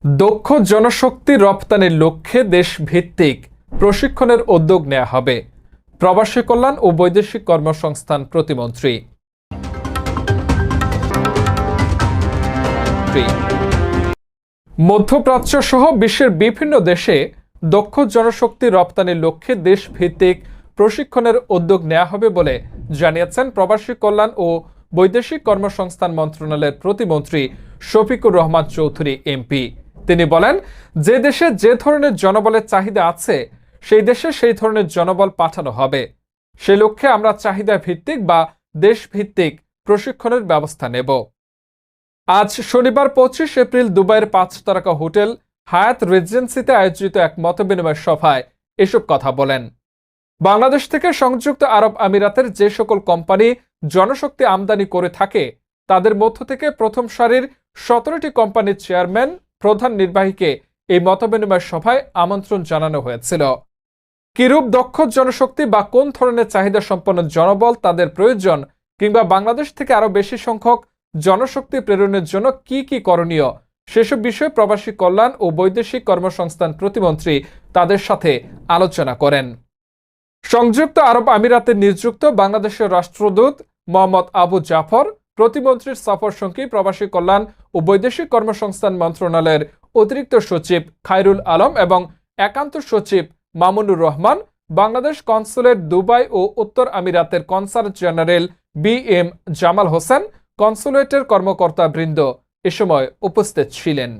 দক্ষ জনশক্তি রপ্তানির লক্ষ্যে দেশভিত্তিক প্রশিক্ষণের উদ্যোগ নেওয়া হবে। প্রবাসী কল্যাণ ও বৈদেশিক কর্মসংস্থান প্রতিমন্ত্রী। মধ্যপ্রাচ্য সহ বিশ্বের বিভিন্ন দেশে দক্ষ জনশক্তি রপ্তানির লক্ষ্যে দেশভিত্তিক প্রশিক্ষণের উদ্যোগ নেওয়া হবে বলে জানিয়েছেন প্রবাসী কল্যাণ ও বৈদেশিক কর্মসংস্থান মন্ত্রণালয়ের প্রতিমন্ত্রী শফিকুর রহমান চৌধুরী এমপি। তিনি বলেন, যে দেশে যে ধরনের জনবলের চাহিদা আছে সেই দেশে সেই ধরনের জনবল পাঠানো হবে। সে লক্ষ্যে আমরা চাহিদা ভিত্তিক বা দেশভিত্তিক প্রশিক্ষণের ব্যবস্থা নেব। আজ শনিবার 25 এপ্রিল দুবাইয়ের 5 তারকা হোটেল হায়াত রেজেন্সিতে আয়োজিত এক মতবিনিময় সভায় এসব কথা বলেন। বাংলাদেশ থেকে সংযুক্ত আরব আমিরাতের যে সকল কোম্পানি জনশক্তি আমদানি করে থাকে তাদের মধ্য থেকে প্রথম সারির 17টি কোম্পানির চেয়ারম্যান, প্রধান নির্বাহীকে এই মতবিনিময় সভায় আমন্ত্রণ জানানো হয়েছিল। কিরূপ দক্ষ জনশক্তি বা কোন ধরনের চাহিদা সম্পন্ন জনবল তাদের প্রয়োজন, কিংবা বাংলাদেশ থেকে আরো বেশি সংখ্যক জনশক্তি প্রেরণের জন্য কি কি করণীয়, সেসব বিষয়ে প্রবাসী কল্যাণ ও বৈদেশিক কর্মসংস্থান প্রতিমন্ত্রী তাদের সাথে আলোচনা করেন। সংযুক্ত আরব আমিরাতে নিযুক্ত বাংলাদেশের রাষ্ট্রদূত মোহাম্মদ আবু জাফর, প্রতিমন্ত্রীর সফর সঙ্গী প্রবাসী কল্যাণ ও বৈদেশিক কর্মসংস্থান মন্ত্রণালয়ের অতিরিক্ত সচিব খায়রুল আলম এবং একান্ত সচিব মামুনুর রহমান, বাংলাদেশ কনসুলেট দুবাই ও উত্তর আমিরাতের consul general BM Jamal Hossain, কনসুলেটের কর্মকর্তা বৃন্দ এ সময় উপস্থিত ছিলেন।